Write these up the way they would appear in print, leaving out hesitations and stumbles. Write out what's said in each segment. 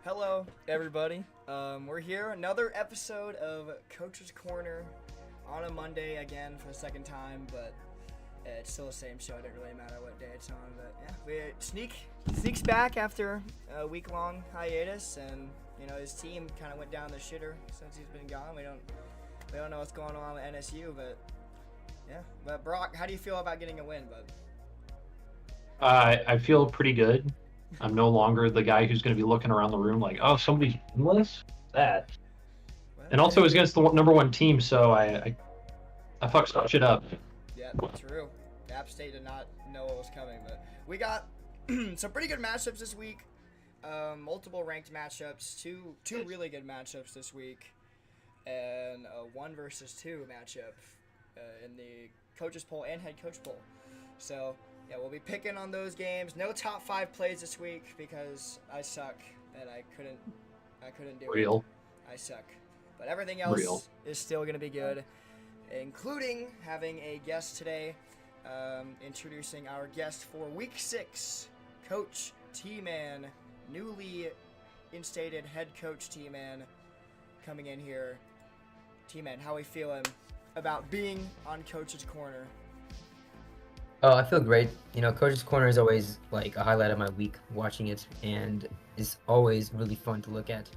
Hello, everybody. We're here, another episode of Coach's Corner on a Monday again for the second time, but it's still the same show. It doesn't really matter what day it's on, but yeah, Sneak's back after a week-long hiatus, and his team kind of went down the shitter since he's been gone. We don't know what's going on with NSU, but yeah. But Brock, how do you feel about getting a win, bud? I feel pretty good. I'm no longer the guy who's going to be looking around the room like, oh, somebody's winless? That. And also, it was against the number one team, so I fucked some shit up. Yeah, true. App State did not know what was coming, but we got some pretty good matchups this week. Multiple ranked matchups, two really good matchups this week, and a 1 versus 2 matchup in the coaches poll and head coach poll. So yeah, we'll be picking on those games. No top 5 plays this week because I suck and I couldn't do Real. it. I suck. But everything else is still going to be good, including having a guest today, introducing our guest for week 6, Coach T-Man, newly instated head coach T-Man, coming in here. T-Man, how are we feeling about being on Coach's Corner? Oh, I feel great. Coach's Corner is always like a highlight of my week watching it, and it's always really fun to look at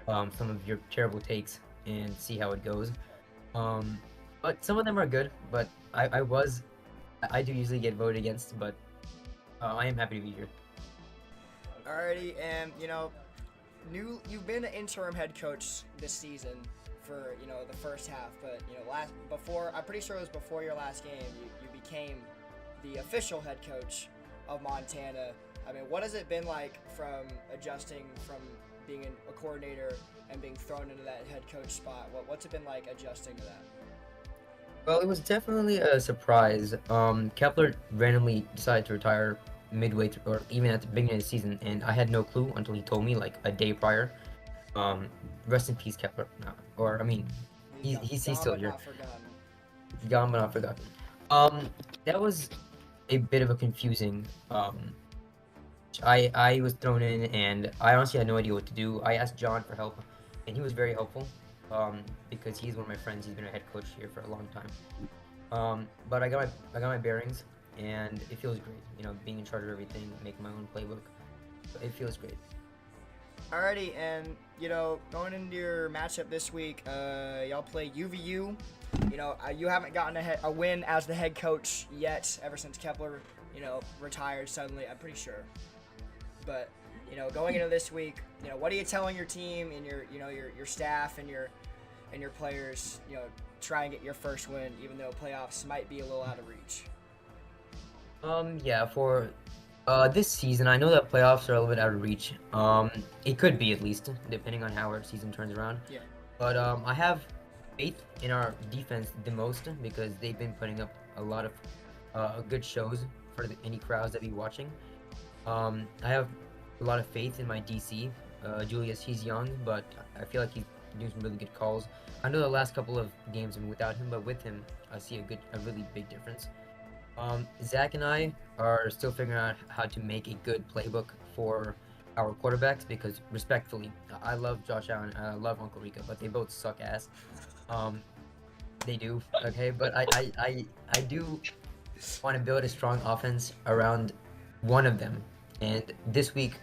some of your terrible takes and see how it goes. But some of them are good, but I do usually get voted against, but I am happy to be here. Alrighty, and you've been an interim head coach this season for the first half, but I'm pretty sure it was before your last game you became the official head coach of Montana. I mean, what has it been like from adjusting from being a coordinator and being thrown into that head coach spot? What's it been like adjusting to that? Well, it was definitely a surprise. Kepler randomly decided to retire midway through, or even at the beginning of the season, and I had no clue until he told me like a day prior. Rest in peace, Kepler. He's still here. Gone but not forgotten. That was a bit of a confusing. I was thrown in, and I honestly had no idea what to do. I asked John for help, and he was very helpful. Because he's one of my friends. He's been a head coach here for a long time. But I got my bearings, and it feels great. Being in charge of everything, making my own playbook. It feels great. Alrighty, and going into your matchup this week, y'all play UVU. You haven't gotten a win as the head coach yet, ever since Kepler, retired suddenly. I'm pretty sure. But going into this week, what are you telling your team and your staff and your players? Try and get your first win, even though playoffs might be a little out of reach. Yeah, for this season, I know that playoffs are a little bit out of reach. It could be, at least, depending on how our season turns around. Yeah. But I have faith in our defense the most because they've been putting up a lot of good shows for any crowds that be watching. I have a lot of faith in my DC. Julius, he's young, but I feel like he's doing some really good calls. I know the last couple of games have been without him, but with him, I see a really big difference. Zach and I are still figuring out how to make a good playbook for our quarterbacks because, respectfully, I love Josh Allen and I love Uncle Rico, but they both suck ass. They do, okay? But I do want to build a strong offense around one of them. And this week,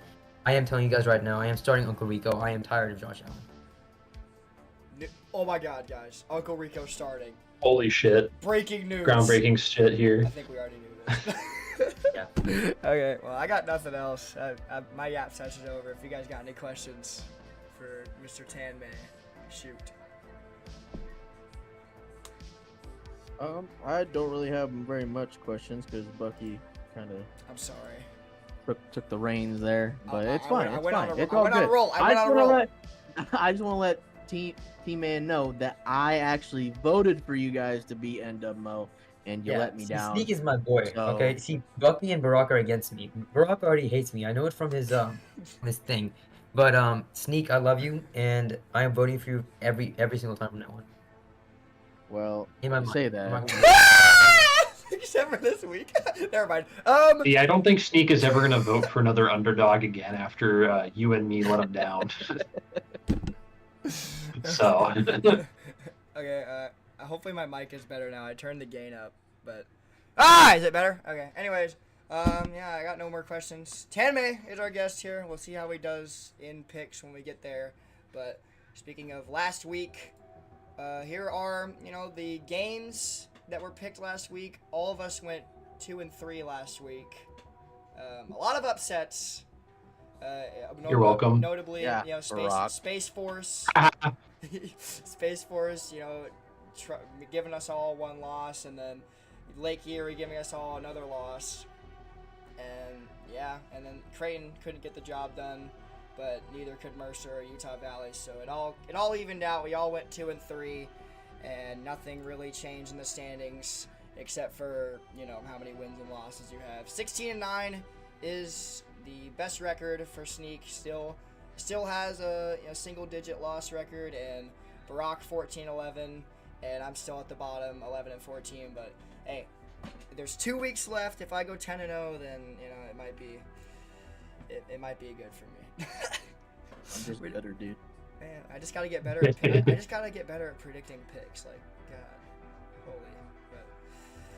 I am telling you guys right now, I am starting Uncle Rico. I am tired of Josh Allen. Oh my God, guys. Uncle Rico starting. Holy shit. Breaking news. Groundbreaking shit here. I think we already knew this. Yeah. Okay, well, I got nothing else. My yap session's over. If you guys got any questions for Mr. Tanmay, shoot. I don't really have very much questions because Bucky kind of I'm sorry. took the reins there, but it's I fine. went on It's all a good. roll. I just want to let T-Man know that I actually voted for you guys to be NWO, and you let me down. Sneak is my boy. So- Okay, see, Bucky and Barack are against me. Barack already hates me. I know it from his his thing, but Sneak, I love you, and I am voting for you every single time from now on. Well, In my you say mind. that. except for this week. Never mind. Yeah, I don't think Sneak is ever gonna vote for another underdog again after you and me let him down. So. Okay. Hopefully my mic is better now. I turned the gain up, but is it better? Okay. Anyways, yeah, I got no more questions. Tanmay is our guest here. We'll see how he does in picks when we get there. But speaking of last week, here are the games that were picked last week. All of us went 2-3 last week. A lot of upsets. You're welcome. Notably, Yeah, Space Force. Space Force, giving us all one loss, and then Lake Erie giving us all another loss. And then Creighton couldn't get the job done, but neither could Mercer or Utah Valley. So it all evened out. We all went 2-3, and nothing really changed in the standings except for how many wins and losses you have. 16-9 is the best record for Sneak. Still has a single-digit loss record, and Barack 14-11, and I'm still at the bottom 11-14. But hey, there's 2 weeks left. If I go 10-0, then it might be good for me. I'm just better, dude. Man, I just gotta get better. I just gotta get better at predicting picks. Like, God,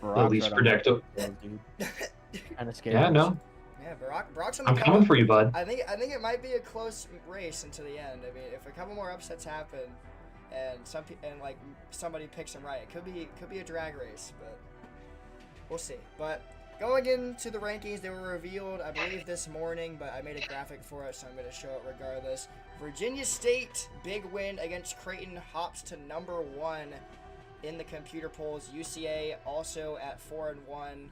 holy. At least predictable. Kind of scary. Yeah, no. Yeah, Barack's on the I'm coming for you, bud. I think it might be a close race into the end. I mean, if a couple more upsets happen, and somebody picks them right, it could be a drag race, but we'll see. But going into the rankings, they were revealed, I believe, this morning, but I made a graphic for it, so I'm going to show it regardless. Virginia State, big win against Creighton, hops to number 1 in the computer polls. UCA also at 4-1,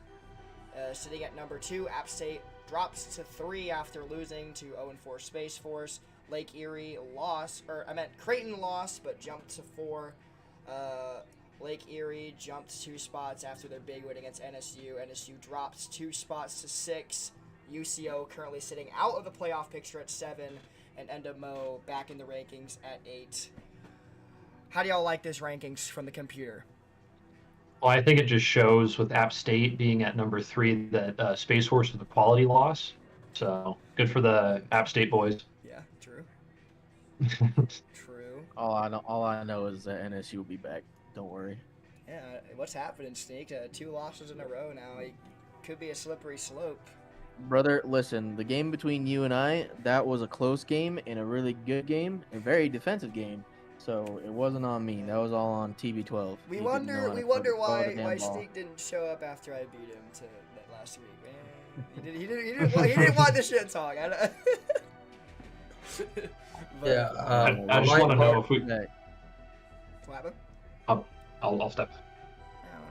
sitting at number 2. App State drops to 3 after losing to 0-4 Space Force. Lake Erie Creighton lost, but jumped to 4. Lake Erie jumped 2 spots after their big win against NSU. NSU drops 2 spots to 6. UCO currently sitting out of the playoff picture at 7. And Endamo back in the rankings at 8. How do y'all like this rankings from the computer? Well, I think it just shows with App State being at number 3 that Space Force was a quality loss. So good for the App State boys. Yeah, true. True. All I know is that NSU will be back. Don't worry. Yeah, what's happening, Sneak? 2 losses in a row now. It could be a slippery slope. Brother, listen, the game between you and I, that was a close game and a really good game, a very defensive game. So it wasn't on me. That was all on TB12. We wonder why Sneak didn't show up after I beat him that last week. Man, he didn't want the shit talk. I just want to know if we. What happened? I'll step.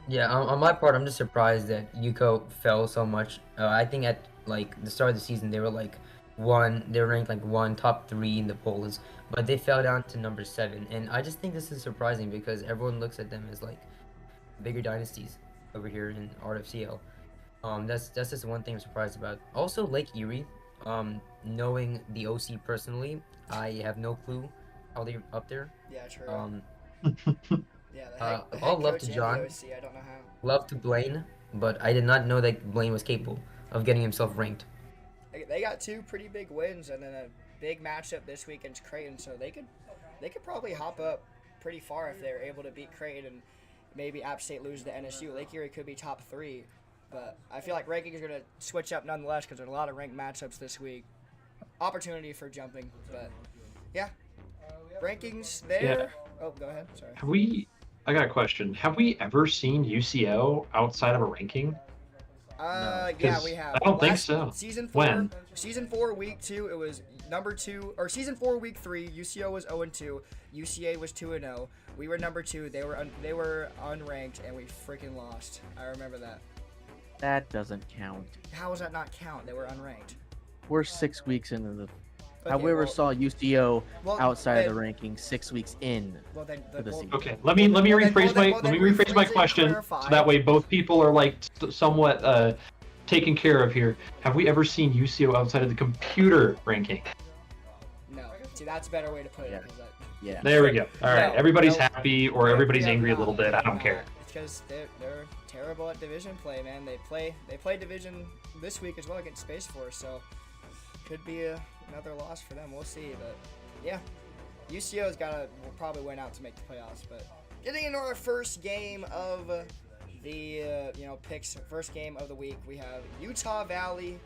Yeah, on my part, I'm just surprised that UCO fell so much. I think at the start of the season, they were they were ranked 1, top 3 in the polls, but they fell down to number 7. And I just think this is surprising because everyone looks at them as bigger dynasties over here in RFCL. That's just one thing I'm surprised about. Also, Lake Erie, knowing the OC personally, I have no clue how they're up there. Yeah, true. Yeah, all love to John. OC, I don't know how. Love to Blaine, but I did not know that Blaine was capable of getting himself ranked. They got 2 pretty big wins and then a big matchup this week against Creighton, so they could probably hop up pretty far if they're able to beat Creighton and maybe App State lose to NSU. Lake Erie could be top 3, but I feel like rankings are going to switch up nonetheless because there's a lot of ranked matchups this week. Opportunity for jumping, but yeah, rankings there. Yeah. Oh, go ahead. Sorry. I got a question. Have we ever seen UCO outside of a ranking? Yeah, we have. I don't think so. Season 4. When? Season 4, week 2, it was number 2, or season 4, week 3. UCO was 0-2. UCA was 2-0. We were number 2. They were unranked, and we freaking lost. I remember that. That doesn't count. How does that not count? They were unranked. We're 6 weeks into the. Okay, However, saw UCO outside of the then- rankings 6 weeks in. Well, then, For the season. Okay, let me rephrase my question so clarify. that way both people are somewhat taken care of here. Have we ever seen UCO outside of the computer ranking? No. See, that's a better way to put it. Yeah. 'cause Yeah. There we go. All right, No, everybody's no. happy or everybody's We have angry a not. little bit. I don't care. because they're terrible at division play, man. They play division this week as well against Space Force, so could be another loss for them. We'll see, but yeah, UCO's will probably win out to make the playoffs. But getting into our first game of the picks, first game of the week, we have Utah Valley.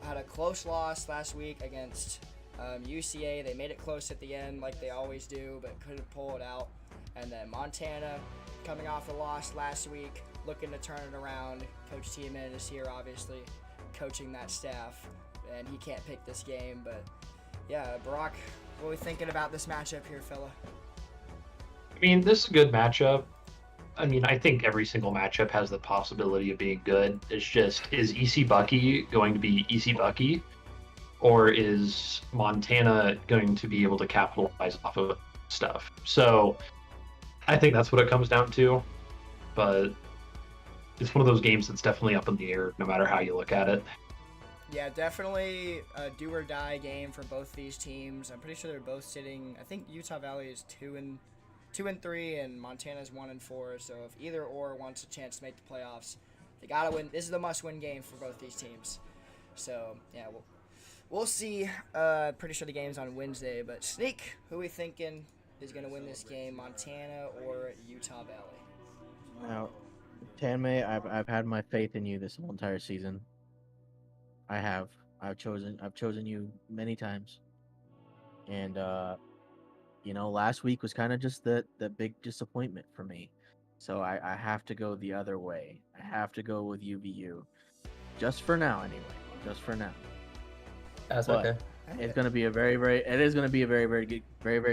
Had a close loss last week against UCA. They made it close at the end like they always do, but couldn't pull it out. And then Montana, coming off a loss last week, looking to turn it around. Coach Tiemann is here, obviously, coaching that staff, and he can't pick this game. But yeah, Barack, what are we thinking about this matchup here, fella? I mean, this is a good matchup. I mean, I think every single matchup has the possibility of being good. It's just, is EC Bucky going to be EC Bucky, or is Montana going to be able to capitalize off of stuff? So I think that's what it comes down to, but it's one of those games that's definitely up in the air no matter how you look at it. Yeah, definitely a do or die game for both these teams. I'm pretty sure they're both sitting, I think Utah Valley is 2-3 and Montana's 1-4. So if either or wants a chance to make the playoffs, they gotta win. This is the must-win game for both these teams. So yeah, we'll see. Pretty sure the game's on Wednesday, but Sneak, who we thinking is gonna win this game, Montana or Utah Valley? Now, Tanmay, I've had my faith in you this whole entire season. I have. I've chosen you many times, and last week was kind of just the big disappointment for me. So I have to go the other way. I have to go with UVU, just for now anyway. Just for now. That's But okay. It's going to be a very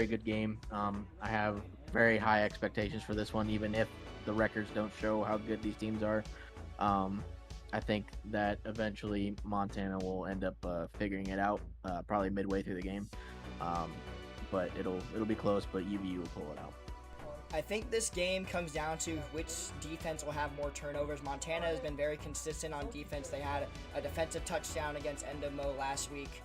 good game. I have very high expectations for this one, even if the records don't show how good these teams are. I think that eventually Montana will end up figuring it out, probably midway through the game. But it'll be close, but UVU will pull it out. I think this game comes down to which defense will have more turnovers. Montana has been very consistent on defense. They had a defensive touchdown against Endemo last week.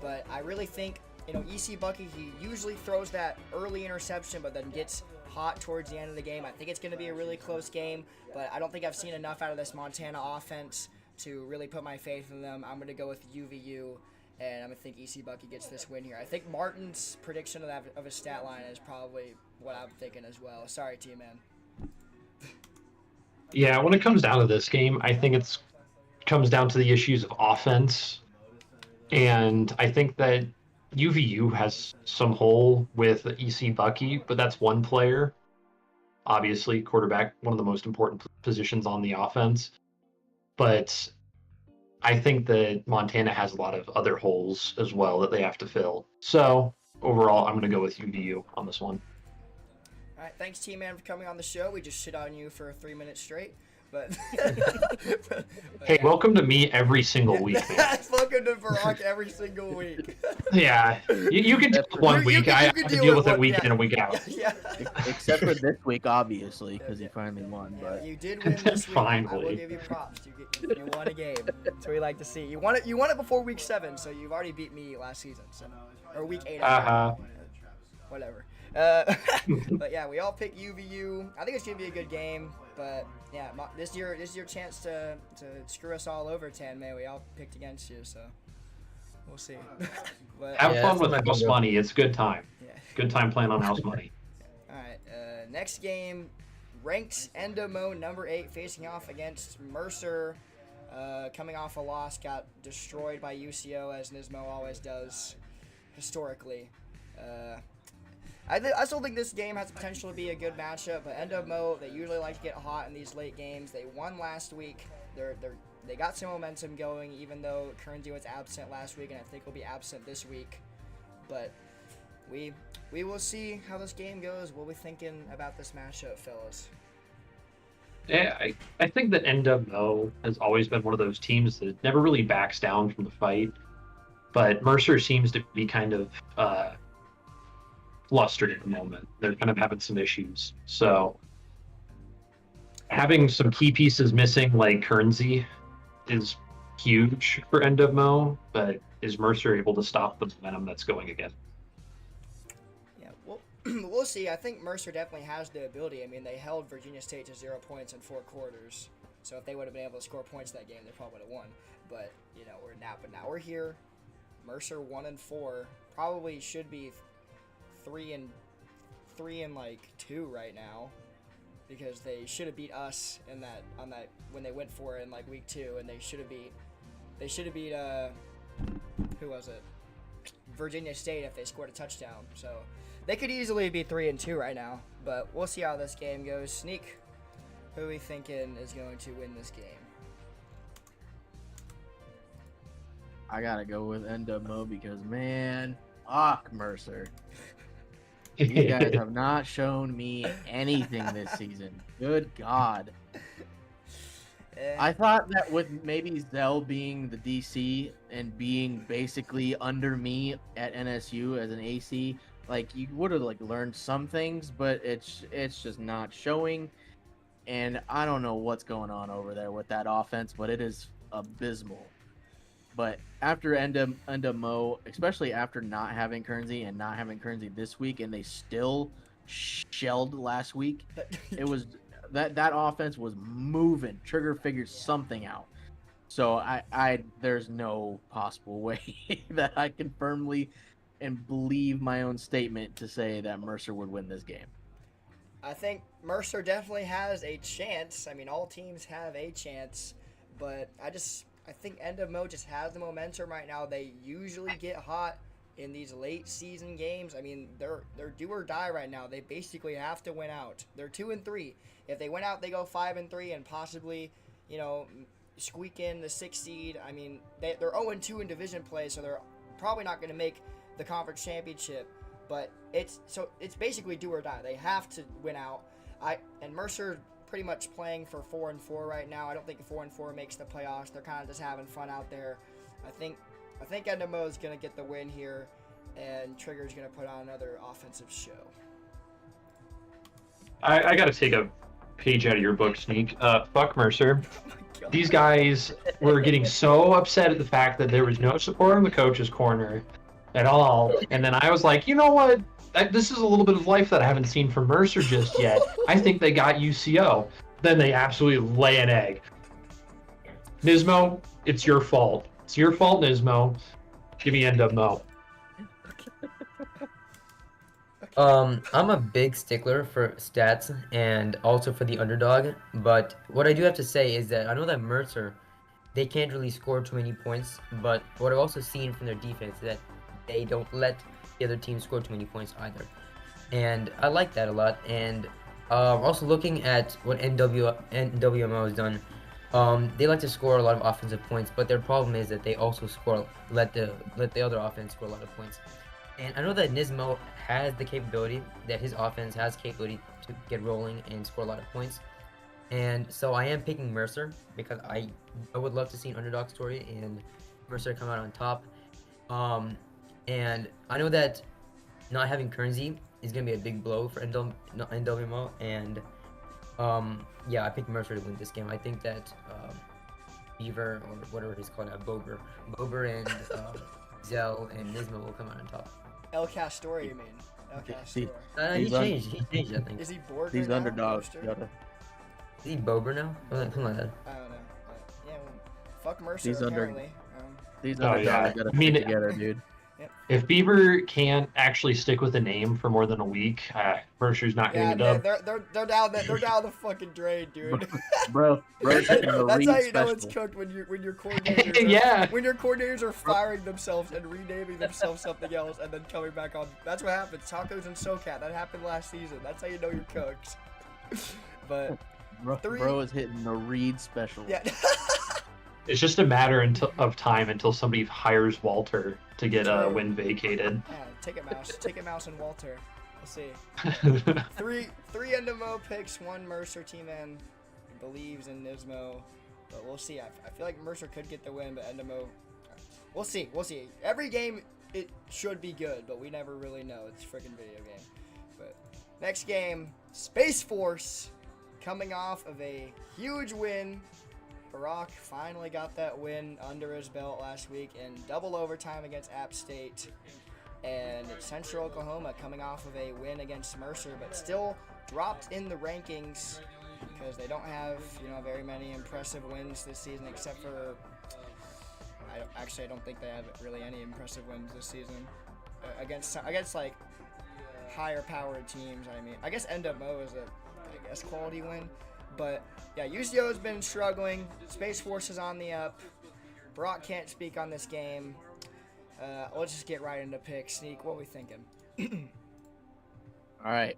But I really think, EC Bucky, he usually throws that early interception, but then gets hot towards the end of the game. I think it's going to be a really close game, but I don't think I've seen enough out of this Montana offense to really put my faith in them. I'm going to go with UVU, and I'm going to think EC Bucky gets this win here. I think Martin's prediction of his stat line is probably what I'm thinking as well. Sorry, T-Man. Yeah, when it comes down to this game, I think it comes down to the issues of offense. And I think that UVU has some hole with EC Bucky, but that's one player. Obviously, quarterback, one of the most important positions on the offense. But I think that Montana has a lot of other holes as well that they have to fill. So overall, I'm going to go with UVU on this one. All right, thanks, T-Man, for coming on the show. We just shit on you for 3 minutes straight. But hey, welcome to me every single week, man. Welcome to Barack every single week. Yeah, you can deal with 1 week. I have to deal with it week in and week out. Yeah. Except for this week, obviously, because he finally won. But you did win this week. Finally. I will give you props. You won a game. That's what we like to see. You won it before week 7, so you've already beat me last season. So, or week 8. Whatever. But yeah, we all pick UVU. I think it's gonna be a good game. But yeah, this is your chance to screw us all over, Tanmay. We all picked against you, so we'll see. But, Have fun with house money. It's a good time. Yeah. Good time playing on house money. All right. Next game, ranked Endemo number 8 facing off against Mercer. Coming off a loss, got destroyed by UCO as Nismo always does historically. I still think this game has the potential to be a good matchup, but Endemo, they usually like to get hot in these late games. They won last week. They got some momentum going, even though Kernzy was absent last week, and I think will be absent this week. But we will see how this game goes. What are we thinking about this matchup, fellas? Yeah, I think that Endemo has always been one of those teams that never really backs down from the fight, but Mercer seems to be kind of flustered at the moment. They're kind of having some issues. So having some key pieces missing like Kernzy is huge for Endemo, but is Mercer able to stop the momentum that's going again? Yeah, well, we'll see. I think Mercer definitely has the ability. I mean, they held Virginia State to 0 points in 4 quarters. So if they would have been able to score points that game, they probably would have won. But now we're here. Mercer 1-4, probably should be 3-2 right now, because they should have beat us in that when they went for it in like week 2, and they should have beat who was it? Virginia State if they scored a touchdown. So they could easily be 3-2 right now. But we'll see how this game goes. Sneak, who are we thinking is going to win this game? I gotta go with NWO because, man, fuck Mercer. You guys have not shown me anything this season. Good God. I thought that with maybe Zell being the DC and being basically under me at NSU as an AC, like, you would have like learned some things, but it's just not showing. And I don't know what's going on over there with that offense, but it is abysmal. But after Mo, especially after not having Kernsey and not having Kernsey this week, and they still shelled last week, it was that offense was moving. Trigger figured something out. So I there's no possible way that I can firmly and believe my own statement to say that Mercer would win this game. I think Mercer definitely has a chance. I mean, all teams have a chance, but I think Mo just has the momentum right now. They usually get hot in these late season games. I mean, they're do or die right now. They basically have to win out. They're 2-3. If they win out, they go 5-3 and possibly, squeak in the 6th seed. I mean, they're 0-2 in division play, so they're probably not going to make the conference championship. But it's basically do or die. They have to win out. And Mercer pretty much playing for 4-4 right now. I don't think 4-4 makes the playoffs. They're kind of just having fun out there. I think NWO is going to get the win here, and Trigger's going to put on another offensive show. I got to take a page out of your book, Sneak. Fuck Mercer. Oh These guys were getting so upset at the fact that there was no support in the coach's corner at all. And then I was like, you know what? This is a little bit of life that I haven't seen from Mercer just yet. I think they got UCO. Then they absolutely lay an egg. Nismo, it's your fault. It's your fault, Nismo. Give me end of Mo. I'm a big stickler for stats and also for the underdog, but what I do have to say is that I know that Mercer, they can't really score too many points, but what I've also seen from their defense is that they don't let the other team score too many points either. And I like that a lot. And also looking at what NWMO has done, they like to score a lot of offensive points, but their problem is that they also let the other offense score a lot of points. And I know that Nismo has the capability, that his offense has capability to get rolling and score a lot of points. And so I am picking Mercer because I would love to see an underdog story and Mercer come out on top. And I know that not having Kernsey is going to be a big blow for NWMO. And yeah, I picked Mercer to win this game. I think that Beaver, or whatever he's called now, Bober and Zell and Nismo will come out on top. El Castor, you mean? El Castor. He changed, I think. Is he Borger These now? underdogs. Poster? Is he Bober now? Something like that. I don't know. But, yeah, well, fuck Mercer, These apparently. These Oh, underdogs yeah. gotta I mean, stick together, dude. If Beaver can't actually stick with a name for more than a week, Mercer's not Yeah, getting a dub. they're down the fucking drain, dude. Bro, That's how you know it's special. cooked when your coordinators are, Yeah. when your coordinators are firing themselves and renaming themselves something else and then coming back on. That's what happens. Tacos and SoCat. That happened last season. That's how you know you're cooked. But Bro is hitting the Reed special. yeah. It's just a matter of time until somebody hires Walter to get a True. win vacated. Yeah, take a mouse and Walter. We'll see. Three NWO picks, one Mercer team in believes in Nismo, but we'll see. I feel like Mercer could get the win, but NWO, we'll see. Every game it should be good, but we never really know. It's a freaking video game. But next game, Space Force, coming off of a huge win. Barack finally got that win under his belt last week in double overtime against App State. And Central Oklahoma coming off of a win against Mercer, but still dropped in the rankings because they don't have, very many impressive wins this season, except for, I don't think they have really any impressive wins this season against like higher powered teams. I mean, I guess NWO is a quality win, but yeah, UCO has been struggling. Space Force is on the up. Brock can't speak on this game. Let's just get right into picks. Sneak, what are we thinking? All right.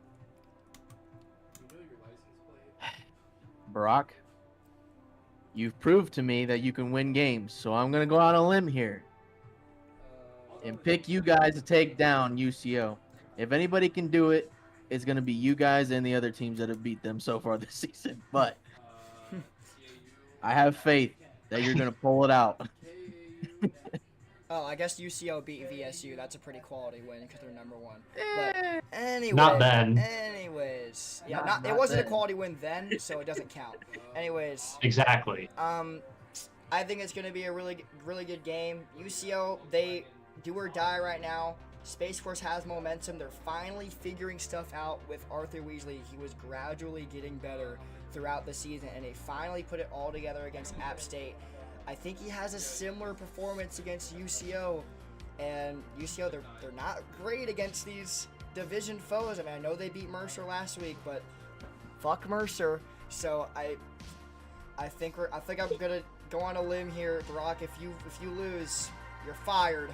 Brock, you've proved to me that you can win games, so I'm going to go out on a limb here and pick you guys to take down UCO. If anybody can do it, it's going to be you guys and the other teams that have beat them so far this season. But I have faith that you're going to pull it out. Oh, I guess UCO beat VSU. That's a pretty quality win because they're number one. But anyway, Not then. Anyways, yeah, Not it wasn't then. a quality win then, so it doesn't count. Anyways, Exactly. I think it's gonna be a really good game. UCO, they do or die right now. Space Force has momentum. They're finally figuring stuff out with Arthur Weasley. He was gradually getting better throughout the season, and they finally put it all together against App State. I think he has a similar performance against UCO, and UCO, they're not great against these division foes. I mean, I know they beat Mercer last week, but fuck Mercer. So I think I'm gonna go on a limb here, Brock. If you lose, you're fired.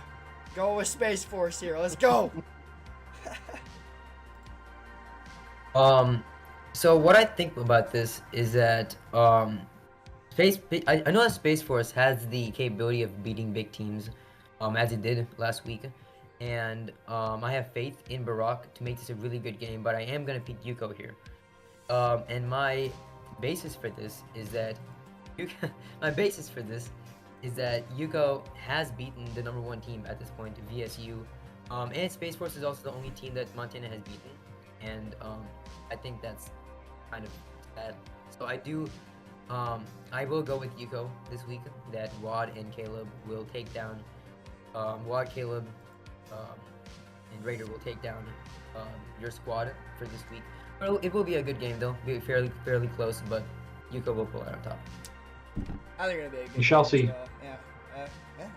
Go with Space Force here. Let's go. So what I think about this is that I know that Space Force has the capability of beating big teams, as it did last week, and I have faith in Barack to make this a really good game. But I am gonna pick Yuko here, and my basis for this is that Yuko has beaten the number one team at this point, VSU, and Space Force is also the only team that Montana has beaten, and I think that's kind of sad. So I will go with Yuko this week, that Wad and Caleb will take down, Caleb, and Raider will take down your squad for this week. It will be a good game though, be fairly close, but Yuko will pull it on top. I think it'll be a good We shall game, see. so, yeah.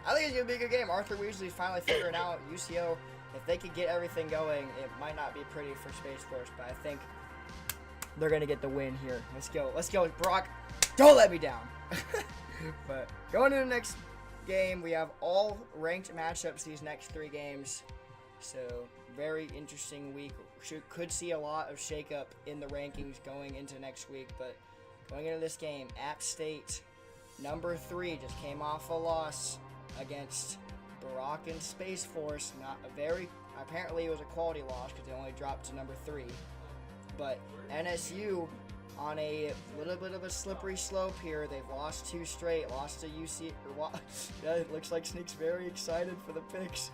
I think it's gonna be a good game. Arthur Weasley's finally figuring out UCO. If they could get everything going, it might not be pretty for Space Force, but I think they're gonna get the win here. Let's go, Brock. Don't let me down. But going to the next game, we have all ranked matchups these next 3 games. So very interesting week. Could see a lot of shakeup in the rankings going into next week. But going into this game, App State, number 3, just came off a loss against Barack and Space Force. Apparently it was a quality loss because they only dropped to number 3. But NSU on a little bit of a slippery slope here. They've lost 2 straight. Lost to UC. Yeah, it looks like Sneak's very excited for the picks.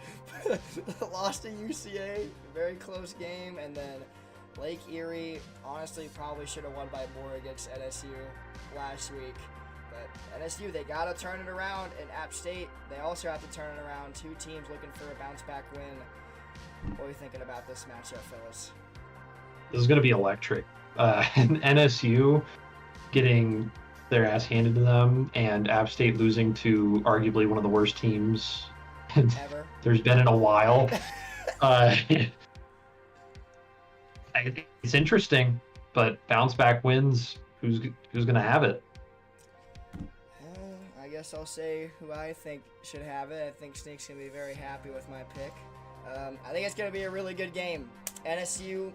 Lost to UCA, very close game, and then Lake Erie honestly probably should have won by more against NSU last week. But NSU, they gotta turn it around, and App State, they also have to turn it around. 2 teams looking for a bounce back win. What are you thinking about this matchup, fellas? This is going to be electric. And NSU getting their ass handed to them, and App State losing to arguably one of the worst teams Ever. there's been in a while. I think it's interesting, but bounce back wins. Who's going to have it? I guess I'll say who I think should have it. I think Sneak's going to be very happy with my pick. I think it's going to be a really good game. NSU,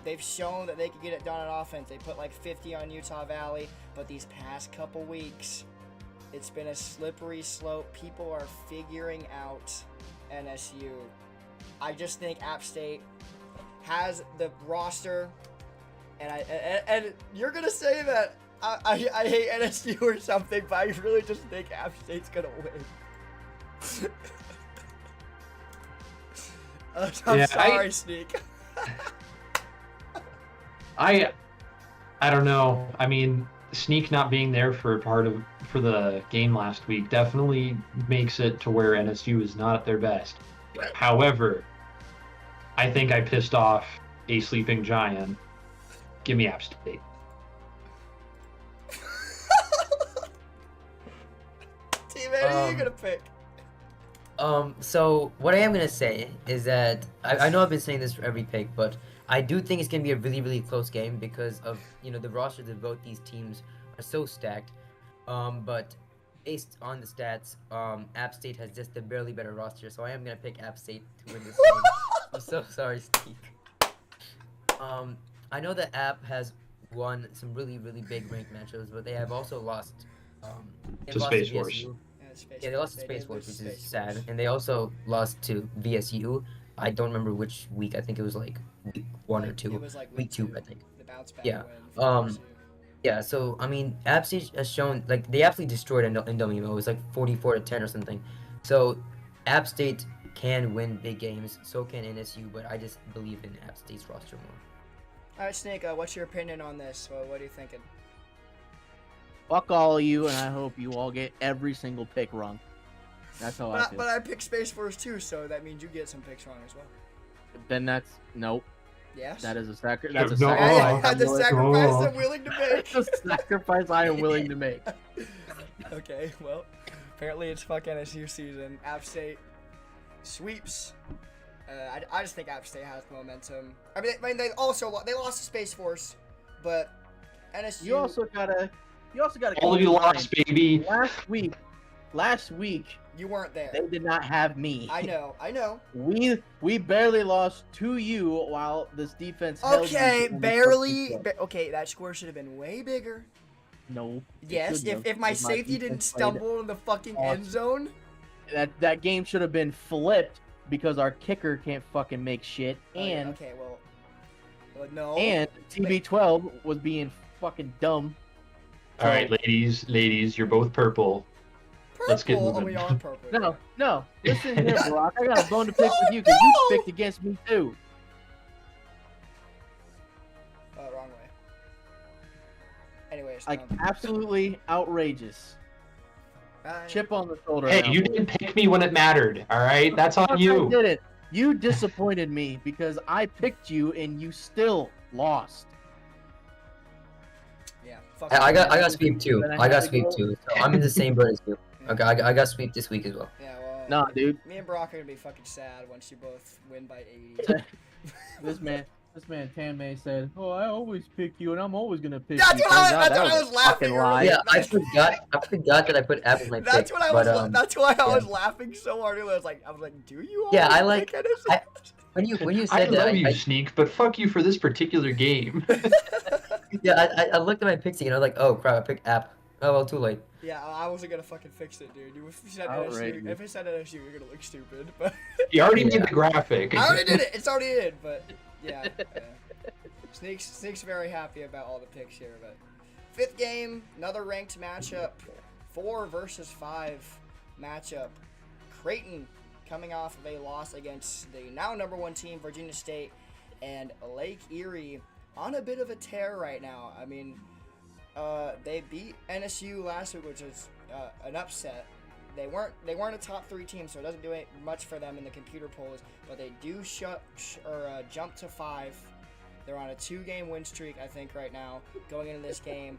they've shown that they can get it done on offense. They put like 50 on Utah Valley, but these past couple weeks, it's been a slippery slope. People are figuring out NSU. I just think App State has the roster, and you're going to say that I hate NSU or something, but I really just think App State's going to win. I'm sorry, Sneak. I don't know. I mean, Sneak not being there for the game last week definitely makes it to where NSU is not at their best. However, I think I pissed off a sleeping giant. Give me App State. T-Man, who are you gonna pick? So what I am gonna say is that I know I've been saying this for every pick, but I do think it's gonna be a really, really close game because of the rosters of both these teams are so stacked. But based on the stats, App State has just a barely better roster, so I am gonna pick App State to win this game. I'm so sorry, Steve. I know that App has won some really, really big ranked matchups, but they have also lost. They've To lost Space VSU. Force. Yeah, they lost to Space did Force, lose which to is Space sad. Force. And they also lost to VSU. I don't remember which week. I think it was like week 1 or Like, 2. It was like Week 2, I think. The bounce back Yeah, win for VSU. Yeah, so I mean, App State has shown like they absolutely destroyed Indomimo. It was like 44-10 or something. So App State can win big games. So can NSU, but I just believe in App State's roster more. All right, Snake. What's your opinion on this? What are you thinking? Fuck all of you, and I hope you all get every single pick wrong. That's how I feel. But I picked Space Force too, so that means you get some picks wrong as well. Then that's nope. Yes. That is a That's a No. sacrifice. The sacrifice Oh. I'm willing to make. That's a sacrifice I am willing to make. Okay, well, apparently it's fuck NSU season. App State sweeps. I just think App State has momentum. I mean they lost to Space Force, but NSU. You also gotta. All of keep you in mind, lost, baby. Last week, you weren't there. they did not have me. I know. We barely lost to you while this defense. held Okay, you to only barely. 14 points. Okay, that score should have been way bigger. No. it Yes, shouldn't have, if my because safety didn't defense played stumble in the fucking awesome. end zone. That game should have been flipped because our kicker can't fucking make shit, Oh, yeah, and okay, well, no. and TB12 was being fucking dumb. All right, ladies, you're both purple. Let's get Purple? Oh, moving. we are purple. No. Listen here, Brock. I got a bone to pick with you because you picked against me too. Wrong way. Anyways, Like absolutely outrageous. Chip on the shoulder. Hey, now, you boys. didn't pick me when it mattered. All right, that's on Fuck, I you. didn't. You disappointed me because I picked you and you still lost. Yeah. Fuck I you. got sweep too. Then I I had got to sweep go- too. So I'm in the same boat as you. Okay, I got sweep this week as well. Yeah, well. Nah, dude. Me and Brock are gonna be fucking sad once you both win by 80. This man Tanmay said, "Oh, I always pick you, and I'm always gonna pick That's you." what I- Turns out that's that what I a was laughing fucking lie. Yeah, I forgot that I put App as my pick. That's what I was. But, That's why I was yeah. laughing so hard. I was like, do you? Yeah, always I like- pick NSU? when you I said that, love you, Sneak, but fuck you for this particular game. I looked at my picks and I was like, oh crap, I picked App. Oh well, too late. Yeah, I wasn't gonna fucking fix it, dude. If you said Outrageous. NSU, if I said NSU, you're gonna look stupid. But You already made Yeah. the graphic. I already did it. It's already in. But yeah. Sneak's very happy about all the picks here. But fifth game, another ranked matchup, 4 versus 5 matchup. Creighton coming off of a loss against the now #1 team, Virginia State, and Lake Erie on a bit of a tear right now. I mean, they beat NSU last week, which was an upset. They weren't a top 3 team, so it doesn't do much for them in the computer polls. But they do jump to 5. They're on a 2-game win streak, I think, right now. Going into this game,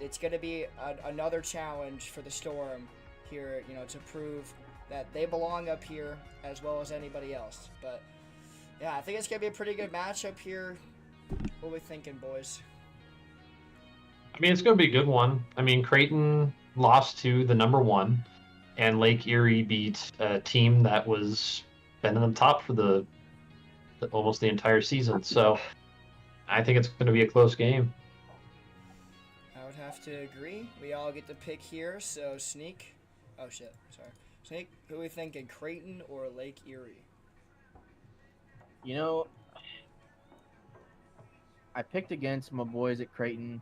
it's going to be another challenge for the Storm here, to prove that they belong up here as well as anybody else. But yeah, I think it's going to be a pretty good matchup here. What are we thinking, boys? I mean, it's going to be a good one. I mean, Creighton lost to the #1, and Lake Erie beat a team that was been in the top for almost the entire season. So I think it's going to be a close game. I would have to agree. We all get to pick here, so Sneak. Oh shit, sorry. Sneak, who are we thinking, Creighton or Lake Erie? I picked against my boys at Creighton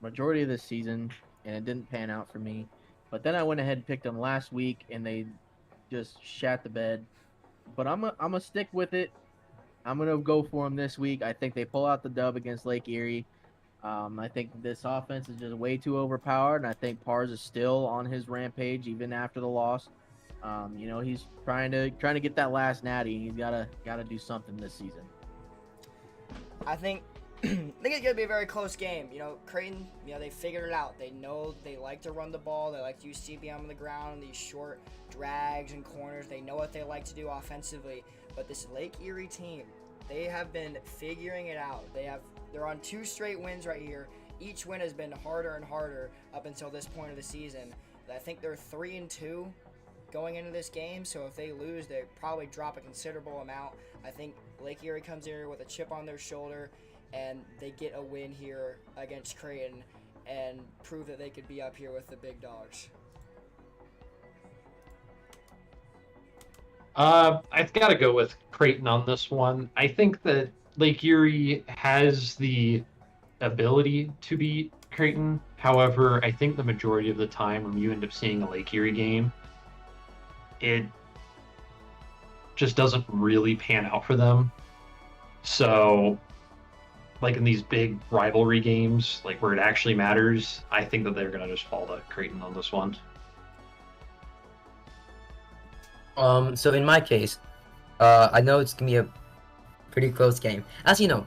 majority of this season, and it didn't pan out for me. But then I went ahead and picked them last week, and they just shat the bed. But I'm gonna stick with it. I'm gonna go for them this week. I think they pull out the dub against Lake Erie. I think this offense is just way too overpowered, and I think Pars is still on his rampage even after the loss. He's trying to get that last natty. He's gotta do something this season. I think it's gonna be a very close game. Creighton, they figured it out. They know they like to run the ball. They like to use CBM on the ground, these short drags and corners. They know what they like to do offensively. But this Lake Erie team, they have been figuring it out. They're on 2 straight wins right here. Each win has been harder and harder up until this point of the season. I think they're 3-2 going into this game, so if they lose, they probably drop a considerable amount. I think Lake Erie comes in here with a chip on their shoulder, and they get a win here against Creighton and prove that they could be up here with the big dogs. I've got to go with Creighton on this one. I think that Lake Erie has the ability to beat Creighton. However, I think the majority of the time when you end up seeing a Lake Erie game, it just doesn't really pan out for them. So, like in these big rivalry games, like where it actually matters, I think that they're going to just fall to Creighton on this one. So in my case, I know it's gonna be a pretty close game. As you know,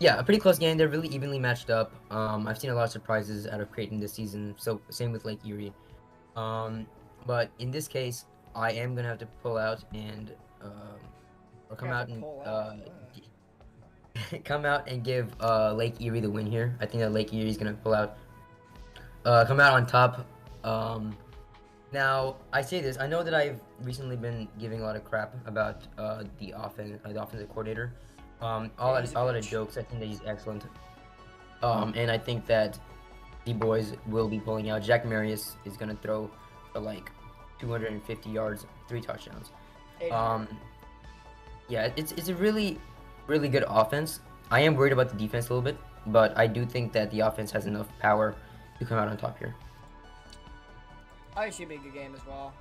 yeah, a pretty close game. They're really evenly matched up. I've seen a lot of surprises out of Creighton this season. So same with Lake Erie. But in this case, I am gonna have to pull out and or come out and come out and give Lake Erie the win here. I think that Lake Erie is gonna pull out, come out on top. Now, I say this, I know that I've recently been giving a lot of crap about the offensive coordinator. All out of jokes, I think that he's excellent. And I think that the boys will be pulling out. Jack Marius is going to throw for like 250 yards, 3 touchdowns. Yeah, it's a really, really good offense. I am worried about the defense a little bit, but I do think that the offense has enough power to come out on top here. I think it should be a good game as well.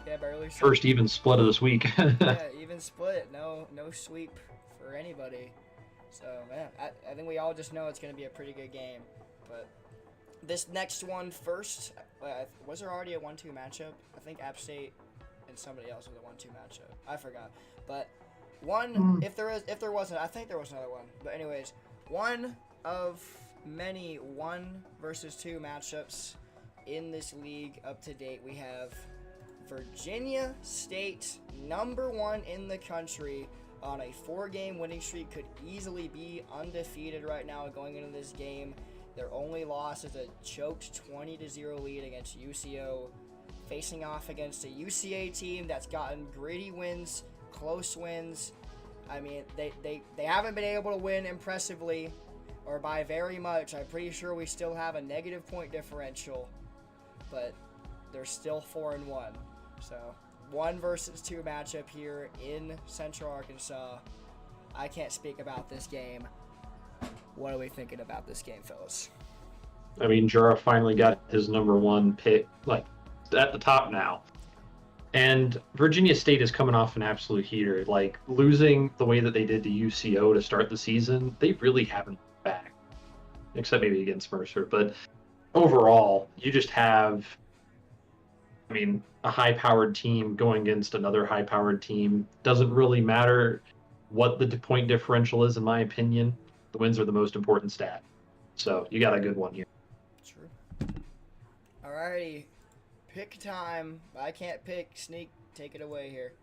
Yeah, barely. First even split of this week. Yeah, even split. No sweep for anybody. So, man, I think we all just know it's going to be a pretty good game. But this next one first, was there already a 1-2 matchup? I think App State and somebody else was a 1-2 matchup. I forgot. But if there wasn't, I think there was another one. But anyways, one of many 1 versus 2 matchups in this league up to date. We have Virginia State, number 1 in the country, on a 4-game winning streak, could easily be undefeated right now going into this game. Their only loss is a choked 20-0 lead against UCO, facing off against a UCA team that's gotten gritty wins, close wins. I mean, they haven't been able to win impressively or by very much. I'm pretty sure we still have a negative point differential, but they're still 4-1. So 1 versus 2 matchup here in Central Arkansas. I can't speak about this game. What are we thinking about this game, fellas? I mean, Jura finally got his number 1 pick, like, at the top now. And Virginia State is coming off an absolute heater. Like, losing the way that they did to UCO to start the season, they really haven't been back. Except maybe against Mercer. But overall, you just have, I mean, a high-powered team going against another high-powered team. Doesn't really matter what the point differential is, in my opinion. The wins are the most important stat. So you got a good one here. True. Alrighty. Pick time. I can't pick. Sneak, take it away here.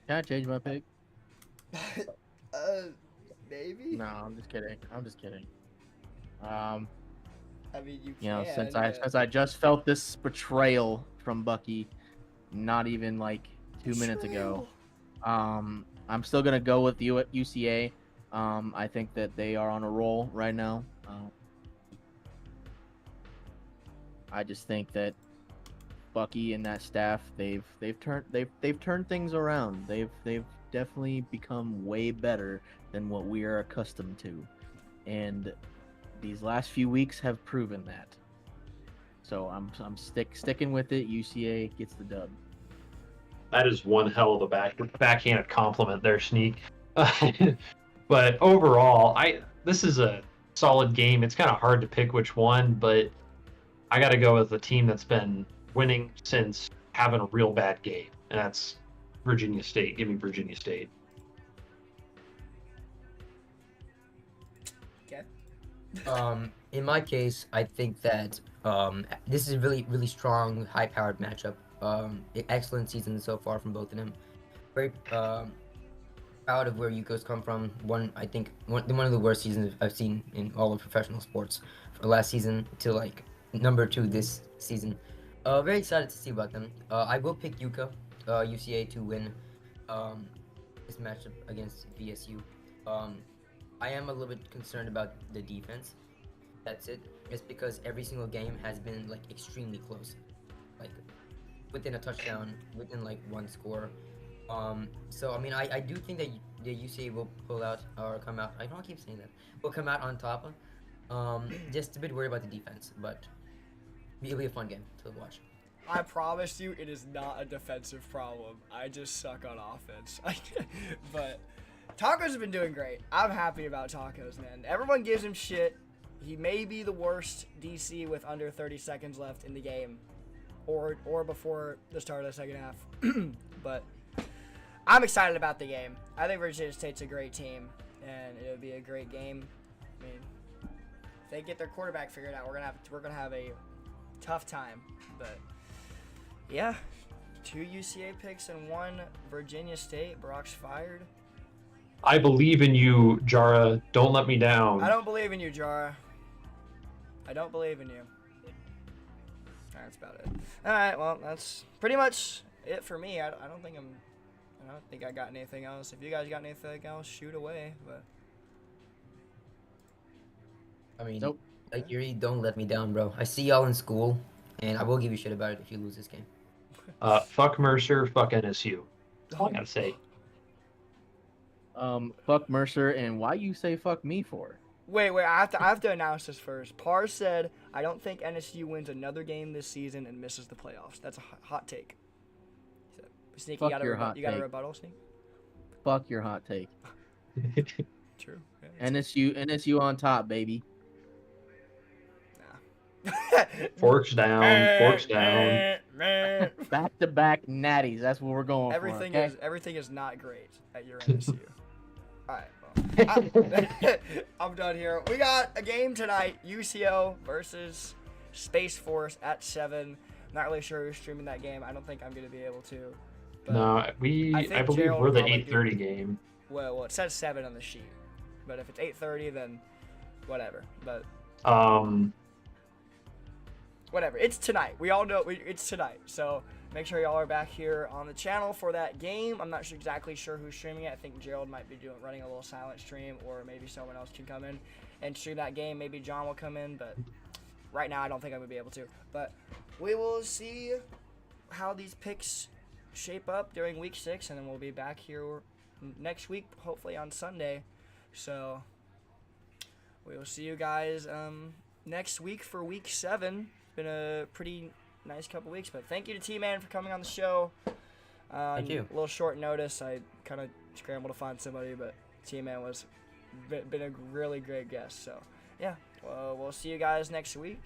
Can I change my pick? Maybe? No, I'm just kidding. I mean, you You know, can. since I just felt this betrayal from Bucky, not even like 2 minutes ago. I'm still gonna go with UCA. I think that they are on a roll right now. I just think that Bucky and that staff, they've turned things around. They've definitely become way better than what we are accustomed to, and these last few weeks have proven that. So I'm sticking with it. UCA gets the dub. That is one hell of a backhanded compliment there, Sneak. But overall, this is a solid game. It's kind of hard to pick which one, but I got to go with the team that's been winning since having a real bad game, and that's Virginia State. Give me Virginia State. Okay. In my case, I think that this is a really, really strong, high-powered matchup. Excellent season so far from both of them. Very proud of where Yukos come from. I think one of the worst seasons I've seen in all of professional sports. For last season to like number 2 this season. Very excited to see about them. I will pick UCA to win this matchup against VSU. I am a little bit concerned about the defense. That's it. It's because every single game has been like extremely close, like within a touchdown, within like one score. So I mean, I do think that the UCA will pull out or come out. I don't keep saying that. Will come out on top. Just a bit worried about the defense, but it'll be a fun game to watch. I promise you, it is not a defensive problem. I just suck on offense. But Tacos has been doing great. I'm happy about Tacos, man. Everyone gives him shit. He may be the worst DC with under 30 seconds left in the game, or before the start of the second half. But I'm excited about the game. I think Virginia State's a great team, and it'll be a great game. I mean, if they get their quarterback figured out, we're gonna have a tough time. But yeah, 2 UCA picks and 1 Virginia State. Brock's fired. I believe in you, Jara. Don't let me down. I don't believe in you, Jara. I don't believe in you. That's about it. All right, well, that's pretty much it for me. I don't think I got anything else. If you guys got anything else, shoot away. But I mean, Nope. like Yuri, don't let me down, bro. I see y'all in school, and I will give you shit about it if you lose this game. Fuck Mercer. Fuck NSU. That's all I gotta say. Fuck Mercer, and why you say fuck me for? wait, I have to announce this first. Parr said, I don't think NSU wins another game this season and misses the playoffs. That's a hot take. So, Sneak, Fuck you got your a hot take. rebuttal, Sneak? Fuck your hot take. True. NSU on top, baby. Nah. Forks down. Forks down. Back to back natties. That's what we're going Everything for. Okay? everything is not great at your NSU. All right, well, I'm done here. We got a game tonight: UCO versus Space Force at 7. Not really sure who's streaming that game. I don't think I'm gonna be able to. But No, I I think believe Gerald we're the probably 8:30 game. Well, it says 7 on the sheet, but if it's 8:30, then whatever. But whatever. It's tonight. We all know it's tonight. So make sure y'all are back here on the channel for that game. I'm not exactly sure who's streaming it. I think Gerald might be running a little silent stream, or maybe someone else can come in and stream that game. Maybe John will come in, but right now I don't think I'm gonna be able to. But we will see how these picks shape up during week 6, and then we'll be back here next week, hopefully on Sunday. So we will see you guys next week for week 7. Been a pretty nice couple weeks, but thank you to T-Man for coming on the show. Thank you. A little short notice. I kind of scrambled to find somebody, but T-Man was been a really great guest. So yeah, well, we'll see you guys next week.